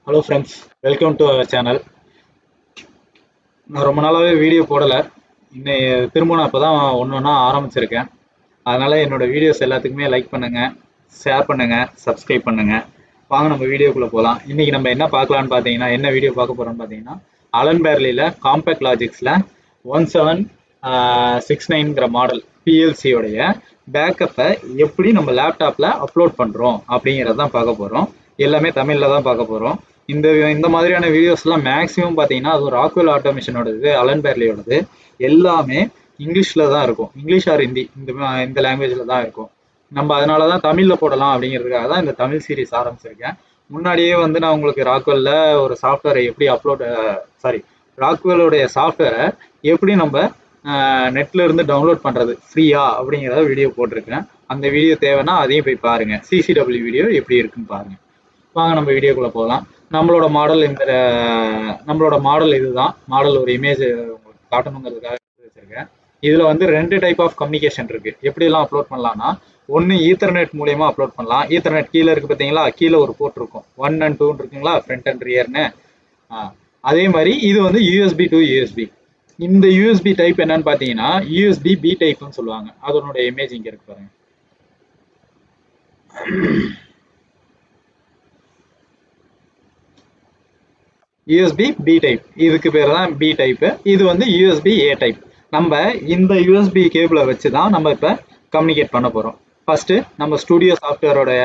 Hello friends, welcome to our channel. நான் ரொம்ப நாளாகவே வீடியோ போடலை. திரும்ப நான் இப்போ தான் ஒன்று ஒன்றா ஆரம்பிச்சிருக்கேன். அதனால் என்னோடய வீடியோஸ் எல்லாத்துக்குமே லைக் பண்ணுங்கள், ஷேர் பண்ணுங்கள், சப்ஸ்கிரைப் பண்ணுங்கள். வாங்க நம்ம வீடியோக்குள்ளே போகலாம். இன்றைக்கி நம்ம என்ன பார்க்கலான்னு பார்த்தீங்கன்னா, என்ன வீடியோ பார்க்க போகிறோன்னு பார்த்தீங்கன்னா, அலன் பேர்லியில் காம்பேக்ட் லாஜிக்ஸில் 1769ங்கிற மாடல் பிஎல்சியோடைய பேக்கப்பை எப்படி நம்ம லேப்டாப்பில் அப்லோட் பண்ணுறோம் அப்படிங்கிறத தான் பார்க்க போகிறோம். எல்லாமே தமிழில் தான் பார்க்க போகிறோம். இந்த மாதிரியான வீடியோஸ்லாம் மேக்ஸிமம் பார்த்தீங்கன்னா, அது ராக்வெல் ஆட்டோமேஷனோடது, அலன் பேர்லியோடது எல்லாமே இங்கிலீஷில் தான் இருக்கும். இங்கிலீஷ் ஆர் ஹிந்தி இந்த லாங்குவேஜில் தான் இருக்கும். நம்ம அதனால தான் தமிழில் போடலாம் அப்படிங்கிறதுக்காக தான் இந்த தமிழ் சீரிஸ் ஆரம்பிச்சிருக்கேன். முன்னாடியே நான் உங்களுக்கு ராக்வெல்ல ஒரு சாஃப்ட்வேரை எப்படி ராக்வெல்லுடைய சாஃப்ட்வேரை எப்படி நம்ம நெட்டில் இருந்து டவுன்லோட் பண்ணுறது ஃப்ரீயா அப்படிங்கிறத வீடியோ போட்டிருக்கேன். அந்த வீடியோ தேவைன்னா அதையும் போய் பாருங்கள். சிசிடபிள்யூ வீடியோ எப்படி இருக்குன்னு பாருங்கள். வாங்க நம்ம வீடியோக்குள்ளே போகலாம். நம்மளோட மாடல் இதுதான். மாடல் ஒரு இமேஜ் உங்களுக்கு காட்டணுங்கிறதுக்காக வச்சிருக்கேன். இதில் 2 டைப் ஆஃப் கம்யூனிகேஷன் இருக்குது. எப்படிலாம் அப்லோட் பண்ணலாம்னா, ஒன்று ஈத்தர்நெட் மூலயமா அப்லோட் பண்ணலாம். ஈத்தர்நெட் கீழே இருக்குது பார்த்தீங்களா, கீழே ஒரு போர்ட் இருக்கும், 1 and 2 இருக்குங்களா, ஃப்ரண்ட் அண்ட் ரியர்னு. அதே மாதிரி இது யூஎஸ்பி டு யூஎஸ்பி. இந்த யூஎஸ்பி டைப் என்னன்னு பார்த்தீங்கன்னா யூஎஸ்பி பி டைப்னு சொல்லுவாங்க. அதனுடைய இமேஜ் இங்கே இருக்கு பாருங்க. யூஎஸ்பி பி டைப், இதுக்கு பேர் தான் பி டைப்பு. இது யூஎஸ்பி ஏ டைப். நம்ம இந்த யூஎஸ்பி கேபிளை வச்சு தான் நம்ம இப்போ கம்யூனிகேட் பண்ண போகிறோம். ஃபஸ்ட்டு நம்ம ஸ்டுடியோ சாஃப்ட்வேரை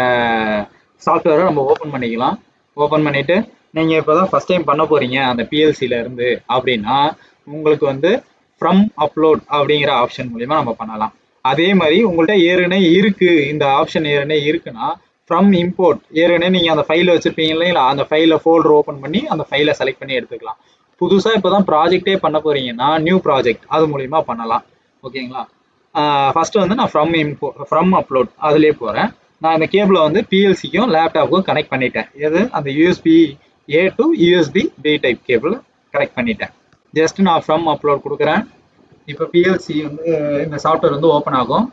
நம்ம ஓப்பன் பண்ணிக்கலாம். ஓப்பன் பண்ணிவிட்டு நீங்கள் இப்போ தான் ஃபஸ்ட் டைம் பண்ண போகிறீங்க அந்த பிஎல்சியில் இருந்து அப்படின்னா, உங்களுக்கு ஃப்ரம் அப்லோட் அப்படிங்கிற ஆப்ஷன் மூலிமா நம்ம பண்ணலாம். அதே மாதிரி உங்கள்கிட்ட ஏற்கனவே இருக்குது, இந்த ஆப்ஷன் ஏற்கனவே இருக்குன்னா ஃப்ரம் இம்போர்ட், ஏற்கனவே நீங்கள் அந்த ஃபைலை வச்சுருப்பீங்க இல்லைங்களா, அந்த ஃபைலை ஃபோல்டர் ஓப்பன் பண்ணி அந்த ஃபைலை செலக்ட் பண்ணி எடுத்துக்கலாம். புதுசாக இப்போ தான் ப்ராஜெக்டே பண்ண போகிறீங்கன்னா நியூ ப்ராஜெக்ட் அது மூலிமா பண்ணலாம். ஓகேங்களா? ஃபஸ்ட்டு நான் ஃப்ரம் அப்லோட் அதுலேயே போகிறேன். நான் இந்த கேபிளை பிஎல்சிக்கும் லேப்டாப்புக்கும் கனெக்ட் பண்ணிட்டேன். அந்த USB A to USB B type cable connect பண்ணிட்டேன். ஜஸ்ட் நான் ஃப்ரம் அப்லோட் கொடுக்குறேன். இப்போ பிஎல்சி இந்த சாஃப்ட்வேர் ஓப்பன் ஆகும்.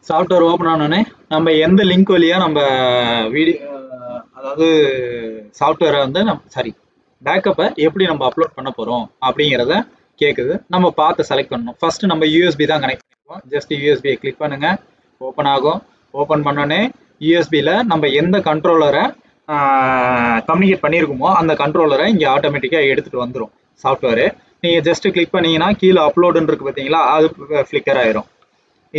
சாஃப்ட்வேர் ஓப்பன் ஆனோடனே நம்ம எந்த லிங்க் வழியாக நம்ம அதாவது சாஃப்ட்வேரை பேக்கப்பை எப்படி நம்ம அப்லோட் பண்ண போகிறோம் அப்படிங்கிறத கேட்குது. நம்ம பார்த்து செலக்ட் பண்ணணும். ஃபஸ்ட்டு நம்ம யூஎஸ்பி தான் கனெக்ட் பண்ணிப்போம். ஜஸ்ட் யூஎஸ்பியை கிளிக் பண்ணுங்கள், ஓப்பன் ஆகும். ஓப்பன் பண்ணோடனே யூஎஸ்பியில் நம்ம எந்த கண்ட்ரோலரை கம்யூனிகேட் பண்ணியிருக்குமோ அந்த கண்ட்ரோலரை இங்கே ஆட்டோமேட்டிக்காக எடுத்துகிட்டு வந்துடும் சாஃப்ட்வேரு. நீங்கள் ஜஸ்ட்டு கிளிக் பண்ணிங்கன்னா கீழே அப்லோடுன்னு இருக்குது பார்த்தீங்களா, அது ஃப்ளிக்கர் ஆயிரும்.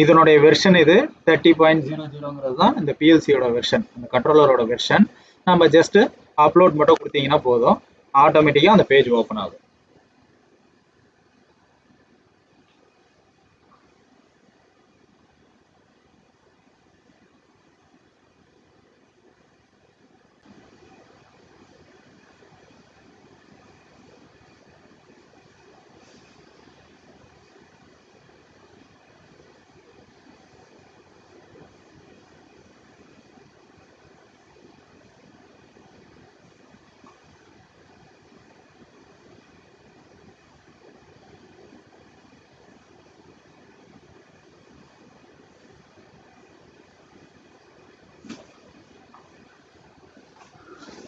இதனுடைய வெர்ஷன் 30.00ங்கிறது தான் இந்த பிஎல்சியோட வெர்ஷன், இந்த கண்ட்ரோலரோட வெர்ஷன். நம்ம ஜஸ்ட் அப்லோட் மட்டும் கொடுத்தீங்கன்னா போதும், ஆட்டோமேட்டிக்காக அந்த பேஜ் ஓப்பன் ஆகும்.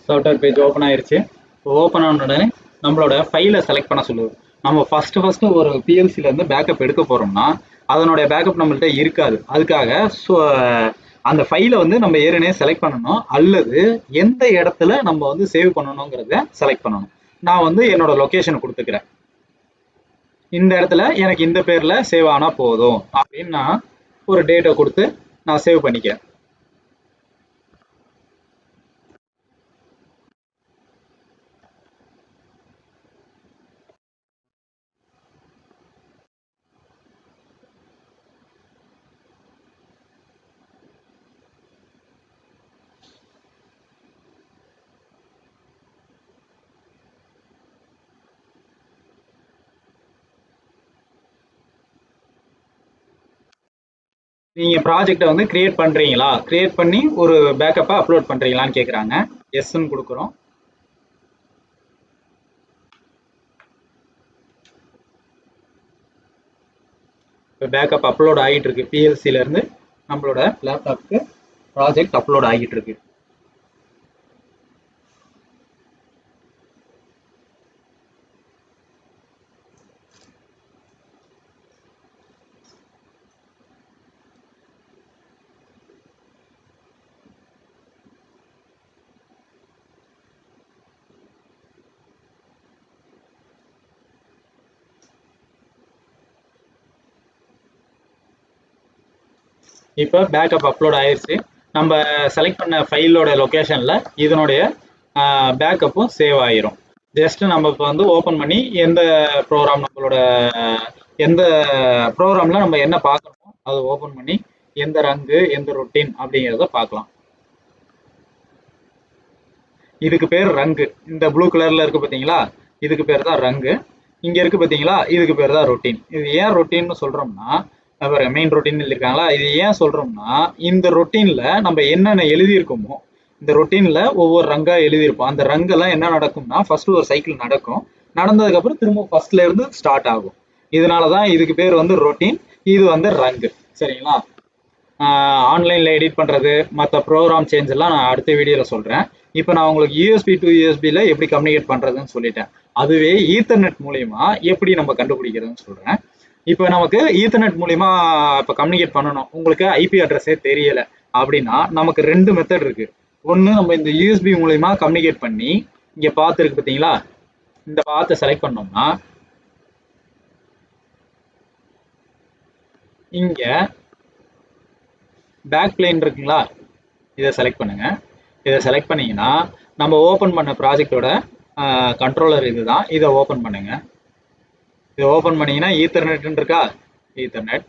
சாஃப்ட்வேர் பேஜ் ஓப்பன் ஆயிடுச்சு. ஓப்பன் ஆன உடனே நம்மளோட ஃபைலை செலக்ட் பண்ண சொல்லுது. நம்ம ஃபஸ்ட்டு ஒரு பிஎல்சிலேருந்து பேக்கப் எடுக்க போகிறோம்னா அதனுடைய பேக்கப் நம்மள்கிட்ட இருக்காது. அதுக்காக அந்த ஃபைலை நம்ம ஏற்கனவே செலக்ட் பண்ணணும், அல்லது எந்த இடத்துல நம்ம சேவ் பண்ணணுங்கிறத செலக்ட் பண்ணணும். நான் என்னோட லொக்கேஷனை கொடுத்துக்கிறேன். இந்த இடத்துல எனக்கு இந்த பேரில் சேவ் ஆனால் போதும் அப்படின்னு நான் ஒரு டேட்டை கொடுத்து நான் சேவ் பண்ணிக்கிறேன். நீங்கள் ப்ராஜெக்டை கிரியேட் பண்ணுறீங்களா, கிரியேட் பண்ணி ஒரு பேக்கப்பை அப்லோட் பண்ணுறீங்களான்னு கேட்குறாங்க. எஸ்ன்னு கொடுக்குறோம். இப்போ பேக்கப் அப்லோட் ஆகிட்டு இருக்கு. பிஎல்சில இருந்து நம்மளோட லேப்டாப்க்கு ப்ராஜெக்ட் அப்லோட் ஆகிட்டு இருக்கு. இப்போ பேக்கப் அப்லோட் ஆயிடுச்சு. நம்ம செலக்ட் பண்ண ஃபைலோட லொக்கேஷனில் இதனுடைய பேக்கப்பும் சேவ் ஆயிரும். ஜஸ்ட் நம்ம இப்போ வந்து ஓப்பன் பண்ணி எந்த ப்ரோக்ராம் எந்த ப்ரோக்ராமில் நம்ம என்ன பார்க்கணுமோ அதை ஓப்பன் பண்ணி எந்த ரங்கு எந்த ரொட்டீன் அப்படிங்கிறத பார்க்கலாம். இதுக்கு பேர் ரங்கு. இந்த ப்ளூ கலரில் இருக்குது பார்த்தீங்களா, இதுக்கு பேர் தான் ரங்கு. இங்கே இருக்குது பார்த்தீங்களா, இதுக்கு பேர் தான் ரொட்டீன். இது ஏன் ரொட்டீன்னு சொல்கிறோம்னா, மெயின் ரொட்டீன் இருக்காங்களா, இது ஏன் சொல்றோம்னா இந்த ரொட்டீன்ல நம்ம என்னென்ன எழுதியிருக்கோமோ இந்த ரொட்டீன்ல ஒவ்வொரு ரங்கா எழுதியிருப்போம். அந்த ரங்கெல்லாம் என்ன நடக்கும்னா ஃபர்ஸ்ட் ஒரு சைக்கிள் நடக்கும், நடந்ததுக்கு அப்புறம் திரும்ப ஃபர்ஸ்ட்ல இருந்து ஸ்டார்ட் ஆகும். இதனாலதான் இதுக்கு பேர் வந்து ரொட்டீன், இது வந்து ரங்கு. சரிங்களா? ஆன்லைன்ல எடிட் பண்றது மற்ற ப்ரோக்ராம் சேஞ்ச் எல்லாம் நான் அடுத்த வீடியோல சொல்றேன். இப்போ நான் உங்களுக்கு யூஎஸ்பி டு யூஎஸ்பியில் எப்படி கம்யூனிகேட் பண்றதுன்னு சொல்லிட்டேன். அதுவே ஈத்தர்நெட் மூலியமா எப்படி நம்ம கண்டுபிடிக்கிறதுன்னு சொல்றேன். இப்போ நமக்கு ஈத்தர்நெட் மூலியமா இப்போ கம்யூனிகேட் பண்ணணும், உங்களுக்கு ஐபி அட்ரஸே தெரியல அப்படின்னா நமக்கு ரெண்டு மெத்தட் இருக்கு. ஒன்று, நம்ம இந்த யூஎஸ்பி மூலியமா கம்யூனிகேட் பண்ணி இங்கே பார்த்துருக்கு பார்த்தீங்களா, இந்த பாத்தை செலக்ட் பண்ணோம்னா இங்க பேக் பிளேன் இருக்குங்களா, இதை செலக்ட் பண்ணுங்க. இதை செலக்ட் பண்ணீங்கன்னா நம்ம ஓப்பன் பண்ண ப்ராஜெக்டோட கண்ட்ரோலர் இதுதான். இதை ஓப்பன் பண்ணுங்க. இதை ஓப்பன் பண்ணீங்கன்னா ஈத்தர்நெட் இருக்கா, ஈத்தர்நெட்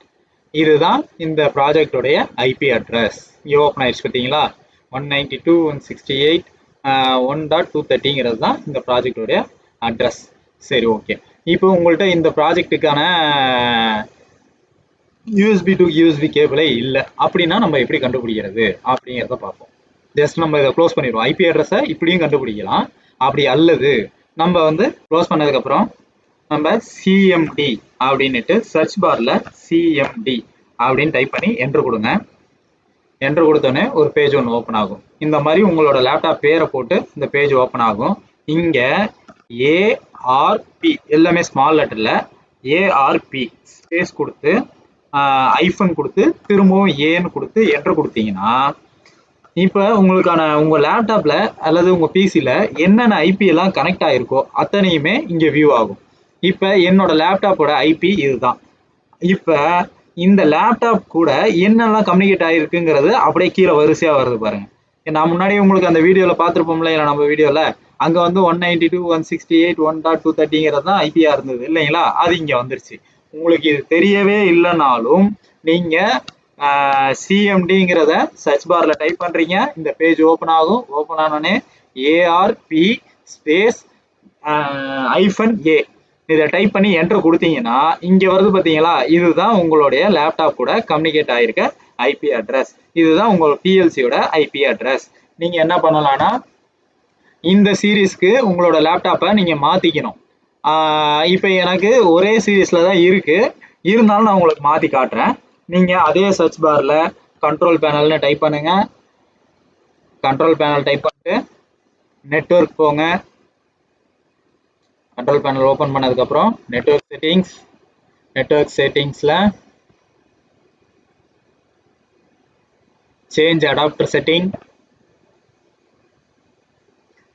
இதுதான் இந்த ப்ராஜெக்டோடைய ஐபி அட்ரஸ். இங்கே ஓப்பன் ஆயிடுச்சு பார்த்தீங்களா, 192.168.1.230 தான் இந்த ப்ராஜெக்டோடைய அட்ரஸ். சரி, ஓகே. இப்போ உங்கள்கிட்ட இந்த ப்ராஜெக்டுக்கான யூஎஸ்பி டு யூஎஸ்பி கேபிளே இல்லை அப்படின்னா நம்ம எப்படி கண்டுபிடிக்கிறது அப்படிங்கிறத பார்ப்போம். ஜஸ்ட் நம்ம இதை க்ளோஸ் பண்ணிடுவோம். ஐபி அட்ரஸை இப்படியும் கண்டுபிடிக்கலாம். அப்படி அல்லது நம்ம வந்து க்ளோஸ் பண்ணதுக்கப்புறம் நம்ம சிஎம்டி அப்படின்னுட்டு சர்ச் பாரில் சிஎம்டி அப்படின்னு டைப் பண்ணி என்ட்ரு கொடுங்க. என்ட்ரு கொடுத்தோன்னே ஒரு பேஜ் ஒன்று ஓப்பன் ஆகும். இந்த மாதிரி உங்களோட லேப்டாப் பேரை போட்டு இந்த பேஜ் ஓப்பன் ஆகும். இங்கே ஏஆர்பி எல்லாமே ஸ்மால் லெட்டரில் ஏஆர்பி ஸ்பேஸ் கொடுத்து ஐஃபன் கொடுத்து திரும்பவும் ஏன்னு கொடுத்து என்ட்ரு கொடுத்தீங்கன்னா இப்போ உங்களுக்கான உங்கள் லேப்டாப்பில் அல்லது உங்கள் பிசியில் என்னென்ன ஐபி எல்லாம் கனெக்ட் ஆகிருக்கோ அத்தனையுமே இங்கே வியூ ஆகும். இப்போ என்னோட லேப்டாப்போட ஐபி இதுதான். இப்போ இந்த லேப்டாப் கூட என்னெல்லாம் கம்யூனிகேட் ஆகிருக்குங்கிறது அப்படியே கீழே வரிசையாக வருது பாருங்க. நான் முன்னாடி உங்களுக்கு அந்த வீடியோவில் பார்த்துருப்போம்ல, இல்லை நம்ம வீடியோவில் அங்கே வந்து 192.168.1.230 தான் ஐபியா இருந்தது இல்லைங்களா, அது இங்கே வந்துருச்சு. உங்களுக்கு இது தெரியவே இல்லைனாலும் நீங்கள் சிஎம்டிங்கிறத சர்ச் பாரில் டைப் பண்ணுறீங்க, இந்த பேஜ் ஓப்பன் ஆகும். ஓப்பன் ஆனோடனே ஏஆர்பி ஸ்பேஸ் ஐஃபன் ஏ இதை டைப் பண்ணி என்ட்ரு கொடுத்தீங்கன்னா இங்கே வருது பார்த்தீங்களா, இதுதான் உங்களுடைய லேப்டாப் கூட கம்யூனிகேட் ஆகிருக்க ஐபி அட்ரஸ். இதுதான் உங்களோட பிஎல்சியோட ஐபி அட்ரஸ். நீங்கள் என்ன பண்ணலாம்னா இந்த சீரீஸ்க்கு உங்களோட லேப்டாப்பை நீங்கள் மாற்றிக்கணும். இப்போ எனக்கு ஒரே சீரீஸில் தான் இருக்குது, இருந்தாலும் நான் உங்களுக்கு மாற்றி காட்டுறேன். நீங்கள் அதே சர்ச் பாரில் கண்ட்ரோல் பேனல்னு டைப் பண்ணுங்கள். கண்ட்ரோல் பேனல் டைப் பண்ணிட்டு நெட்வொர்க் போங்க. கண்ட்ரோல் பேனல் ஓப்பன் பண்ணதுக்கப்புறம் நெட்வொர்க் செட்டிங்ஸில் சேஞ்ச் அடாப்டர் செட்டிங்.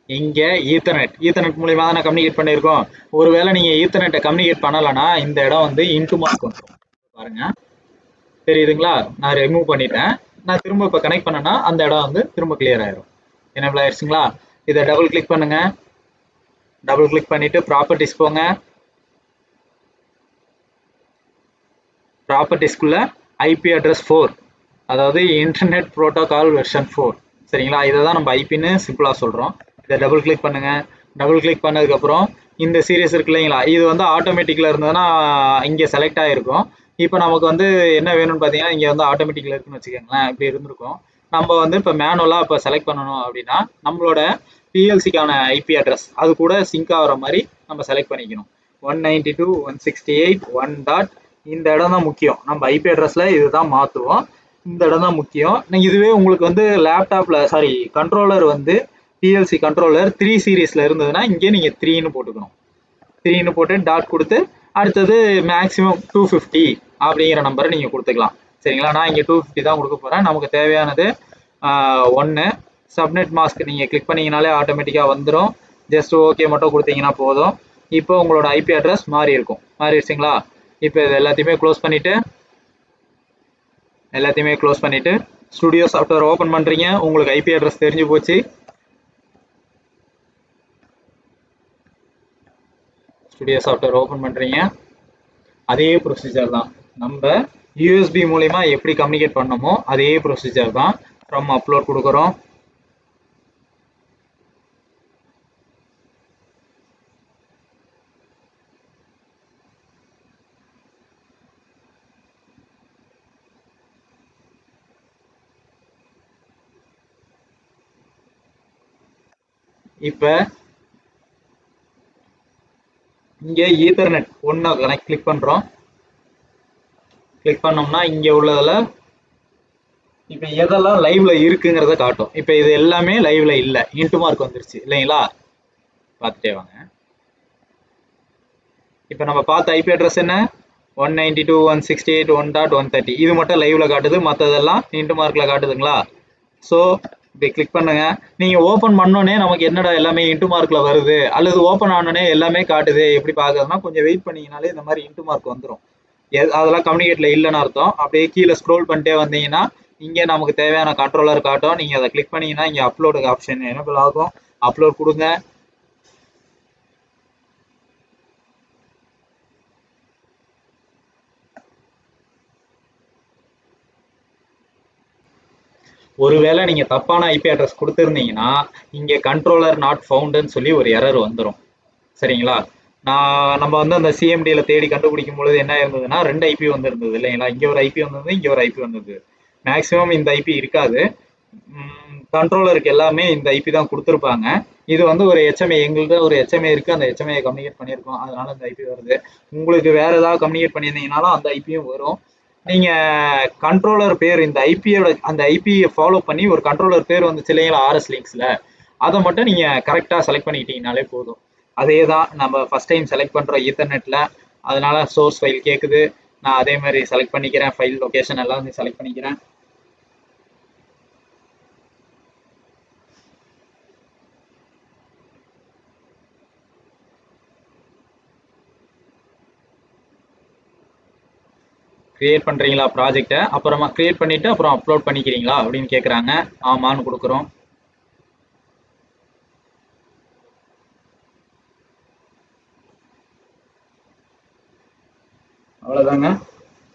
இங்கே ஈத்தர்நெட் மூலியமாக தானே கம்யூனிகேட் பண்ணியிருக்கோம். ஒருவேளை நீங்கள் ஈத்தர்நெட்டை கம்யூனிகேட் பண்ணலைன்னா இந்த இடம் வந்து இன்டு மார்க் வந்துடும் பாருங்க, தெரியுதுங்களா? நான் ரிமூவ் பண்ணிட்டேன். நான் திரும்ப இப்போ கனெக்ட் பண்ணேன்னா அந்த இடம் வந்து திரும்ப கிளியர் ஆயிரும். எனேபிள் ஆயிடுச்சுங்களா? இதை டபுள் கிளிக் பண்ணுங்க. டபுள் கிளிக் பண்ணிட்டு ப்ராப்பர்ட்டிஸ் போங்க. ப்ராப்பர்ட்டிஸ்குள்ள ஐபி அட்ரஸ் 4, அதாவது இன்டர்நெட் ப்ரோட்டோகால் வெர்ஷன் 4. சரிங்களா? இதை தான் நம்ம ஐபின்னு சிம்பிளாக சொல்கிறோம். இதை டபுள் கிளிக் பண்ணுங்க. டபுள் கிளிக் பண்ணதுக்கப்புறம் இந்த சீரீஸ் இருக்கு இல்லைங்களா, இது வந்து ஆட்டோமேட்டிக்கில் இருந்ததுன்னா இங்கே செலக்ட் ஆகிருக்கும். இப்போ நமக்கு வந்து என்ன வேணும்னு பார்த்தீங்கன்னா இங்கே வந்து ஆட்டோமேட்டிக்கில் இருக்குன்னு வச்சுக்கோங்களேன், இப்படி இருந்திருக்கும். நம்ம வந்து இப்போ மேனுவலாக இப்போ செலக்ட் பண்ணணும் அப்படின்னா நம்மளோட பிஎல்சிக்கான ஐபி அட்ரஸ் அது கூட சிங்க் ஆகிற மாதிரி நம்ம செலக்ட் பண்ணிக்கணும். 192.168.1. இந்த இடம் தான் முக்கியம். நம்ம ஐபி அட்ரஸில் இதுதான் மாற்றுவோம். இந்த இடம் தான் முக்கியம். இதுவே உங்களுக்கு வந்து லேப்டாப்பில் கண்ட்ரோலர் வந்து பிஎல்சி கண்ட்ரோலர் 3 சீரீஸில் இருந்ததுன்னா இங்கே நீங்கள் 3ன்னு போட்டுக்கணும். 3ன்னு போட்டு டாட் கொடுத்து அடுத்தது மேக்ஸிமம் 250 அப்படிங்கிற நம்பரை நீங்கள் கொடுத்துக்கலாம். சரிங்களா? நான் இங்கே 250 தான் கொடுக்க போகிறேன். நமக்கு தேவையானது 1. சப்நெட் மாஸ்க் நீங்கள் கிளிக் பண்ணிங்கனாலே ஆட்டோமேட்டிக்காக வந்துடும். ஜஸ்ட் ஓகே மட்டும் கொடுத்தீங்கன்னா போதும். இப்போ உங்களோட ஐபி அட்ரஸ் மாறி இருக்கும். மாறிடுச்சிங்களா? இப்போ இது எல்லாத்தையுமே க்ளோஸ் பண்ணிவிட்டு ஸ்டுடியோ சாஃப்ட்வேர் ஓப்பன் பண்ணுறீங்க. உங்களுக்கு ஐபி அட்ரஸ் தெரிஞ்சு போச்சு. ஸ்டுடியோ சாஃப்ட்வேர் ஓப்பன் பண்ணுறீங்க. அதே ப்ரொசீஜர் தான். நம்ம யூஎஸ்பி மூலிமா எப்படி கம்யூனிகேட் பண்ணணுமோ அதே ப்ரொசீஜர் தான். ஃப்ரம் அப்லோட் கொடுக்குறோம். இப்போ இங்கே ஈத்தர்நெட் 1 கிளிக் பண்ணுறோம். கிளிக் பண்ணோம்னா இங்கே உள்ளதில் இப்போ எதெல்லாம் லைவ்ல இருக்குங்கிறத காட்டும். இப்போ இது எல்லாமே லைவ்ல இல்லை, இன்ட்டு மார்க் வந்துருச்சு இல்லைங்களா? பார்த்துட்டே வாங்க. இப்போ நம்ம பார்த்த ஐபி அட்ரஸ் என்ன? 192.168.1.130. இது மட்டும் லைவ்ல காட்டுது, மற்றதெல்லாம் இன்ட்டு மார்க்ல காட்டுதுங்களா? ஸோ இப்படி கிளிக் பண்ணுங்க. நீங்க ஓப்பன் பண்ணோன்னே நமக்கு என்னடா எல்லாமே இன்ட்டு மார்க்ல வருது, அல்லது ஓப்பன் ஆனோடனே எல்லாமே காட்டுது, எப்படி பார்க்கறதுனா கொஞ்சம் வெயிட் பண்ணீங்கனாலே இந்த மாதிரி இன்ட்டு மார்க் வந்துடும். அதெல்லாம் கம்யூனிகேட்ல இல்லைன்னு அர்த்தம். அப்படியே கீழே ஸ்க்ரோல் பண்ணிட்டே வந்தீங்கன்னா இங்கே நமக்கு தேவையான கண்ட்ரோலர் காட்டும். நீங்கள் அதை கிளிக் பண்ணீங்கன்னா இங்கே அப்லோடு ஆப்ஷன் எனேபிள் ஆகும். அப்லோட் கொடுங்க. ஒருவேளை நீங்கள் தப்பான ஐபி அட்ரஸ் கொடுத்துருந்தீங்கன்னா இங்கே கண்ட்ரோலர் நாட் ஃபவுண்டுன்னு சொல்லி ஒரு எரர் வந்துடும். சரிங்களா? நம்ம வந்து அந்த சிஎம்டியில் தேடி கண்டுபிடிக்கும் பொழுது என்ன இருந்ததுன்னா 2 ஐபி வந்துருந்தது இல்லைங்களா? இங்கே ஒரு ஐபி வந்தது, இங்கே ஒரு ஐபி வந்தது. மேக்ஸிமம் இந்த ஐபி இருக்காது. கண்ட்ரோலருக்கு எல்லாமே இந்த ஐபி தான் கொடுத்துருப்பாங்க. இது வந்து ஒரு HMI, எங்கள்கிட்ட ஒரு HMI இருக்குது, அந்த HMI கம்யூனிகேட் பண்ணியிருக்கோம், அதனால இந்த ஐபி வருது. உங்களுக்கு வேற ஏதாவது கம்யூனிகேட் பண்ணியிருந்தீங்கனாலும் அந்த ஐபியும் வரும். நீங்கள் கண்ட்ரோலர் பேர் இந்த ஐபியோட அந்த ஐபியை ஃபாலோ பண்ணி ஒரு கண்ட்ரோலர் பேர் வந்துச்சு இல்லைங்களா RS லிங்க்ஸில், அதை மட்டும் நீங்கள் கரெக்டாக செலக்ட் பண்ணிக்கிட்டீங்கனாலே போதும். அதே தான் நம்ம ஃபஸ்ட் டைம் செலக்ட் பண்ணுறோம் ஈத்தர்நெட்டில், அதனால சோர்ஸ் ஃபைல் கேட்குது. நான் அதே மாதிரி செலக்ட் பண்ணிக்கிறேன், ஃபைல் லொக்கேஷன் எல்லாம் செலக்ட் பண்ணிக்கிறேன். கிரியேட் பண்ணுறீங்களா ப்ராஜெக்டை, அப்புறமா கிரியேட் பண்ணிவிட்டு அப்புறம் அப்லோட் பண்ணிக்கிறீங்களா அப்படின்னு கேட்குறாங்க. ஆமான்னு கொடுக்குறோம். அவ்வளோதாங்க,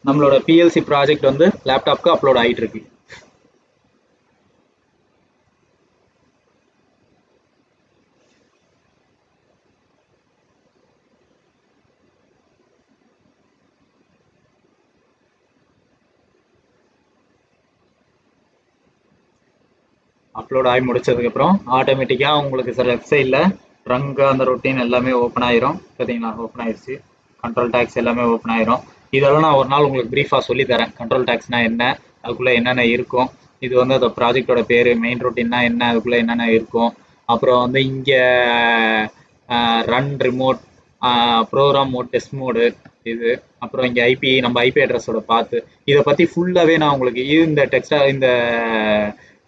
நம்மளோட பிஎல்சி ப்ராஜெக்ட் வந்து லேப்டாப்க்கு அப்லோட் ஆகிட்டு இருக்கு. அப்லோட் ஆகி முடிச்சதுக்கப்புறம் ஆட்டோமேட்டிக்காக உங்களுக்கு சில வெப்சைட்டில் ட்ரங்க் அந்த ரொட்டீன் எல்லாமே ஓப்பன் ஆயிரும். பார்த்தீங்களா? ஓப்பன் ஆயிடுச்சு. கண்ட்ரோல் டேக்ஸ் எல்லாமே ஓப்பன் ஆயிரும். இதெல்லாம் நான் ஒரு நாள் உங்களுக்கு ப்ரீஃபாக சொல்லித்தரேன். கண்ட்ரோல் டேக்ஸ்னால் என்ன, அதுக்குள்ளே என்னென்ன இருக்கும், இது வந்து அந்த ப்ராஜெக்டோட பேர், மெயின் ரொட்டீன்னா என்ன, அதுக்குள்ளே என்னென்ன இருக்கும், அப்புறம் வந்து இங்கே run remote, program mode, test mode இது, அப்புறம் இங்கே ஐபி, நம்ம ஐபி அட்ரஸோட பார்த்து, இதை பற்றி ஃபுல்லாகவே நான் உங்களுக்கு இந்த இந்த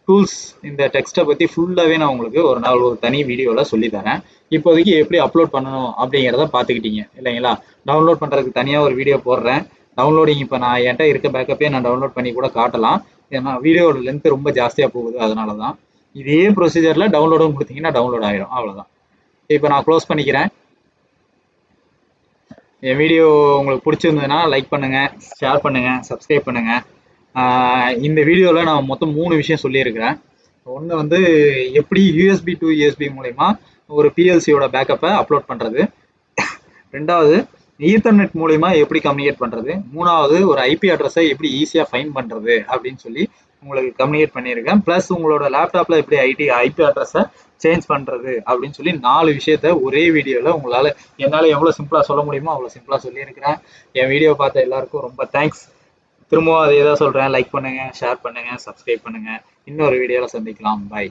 டூல்ஸ், இந்த டெக்ஸ்ட்டை பற்றி ஃபுல்லாகவே நான் உங்களுக்கு ஒரு நாள் ஒரு தனி வீடியோவில் சொல்லித்தரேன். இப்போதைக்கு எப்படி அப்லோட் பண்ணணும் அப்படிங்கிறத பார்த்துக்கிட்டீங்க இல்லைங்களா? டவுன்லோட் பண்ணுறதுக்கு தனியாக ஒரு வீடியோ போடுறேன். டவுன்லோடிங் இப்போ நான் என்கிட்ட இருக்க பேக்கப்பே நான் டவுன்லோட் பண்ணி கூட காட்டலாம். ஏன்னா வீடியோட லென்த் ரொம்ப ஜாஸ்தியாக போகுது, அதனால தான். இதே ப்ரொசீஜரில் டவுன்லோடும் கொடுத்தீங்கன்னா டவுன்லோட் ஆகிடும். அவ்வளோதான். இப்போ நான் க்ளோஸ் பண்ணிக்கிறேன். என் வீடியோ உங்களுக்கு பிடிச்சிருந்ததுன்னா லைக் பண்ணுங்கள், ஷேர் பண்ணுங்கள், சப்ஸ்கிரைப் பண்ணுங்கள். இந்த வீடியோவில் நான் மொத்தம் 3 விஷயம் சொல்லியிருக்கிறேன். ஒன்று வந்து எப்படி USB to USB மூலமா ஒரு பிஎல்சியோட பேக்கப்பை அப்லோட் பண்ணுறது, 2வது ஈத்தர்நெட் மூலமா எப்படி கம்யூனிகேட் பண்ணுறது, 3வது ஒரு ஐபி அட்ரஸை எப்படி ஈஸியாக ஃபைண்ட் பண்ணுறது அப்படின்னு சொல்லி உங்களுக்கு கம்யூனிகேட் பண்ணியிருக்கேன். ப்ளஸ் உங்களோட லேப்டாப்ல எப்படி ஐபி அட்ரஸை சேஞ்ச் பண்றது அப்படின்னு சொல்லி 4 விஷயத்த ஒரே வீடியோல என்னால எவ்வளவு சிம்பிளா சொல்ல முடியுமோ அவ்வளவு சிம்பிளா சொல்லியிருக்கிறேன். என் வீடியோ பார்த்த எல்லாருக்கும் ரொம்ப தேங்க்ஸ். திரும்பவும் அதே தான் சொல்றேன், லைக் பண்ணுங்க, ஷேர் பண்ணுங்க, சப்ஸ்கிரைப் பண்ணுங்க. இன்னொரு வீடியோல சந்திக்கலாம். பை.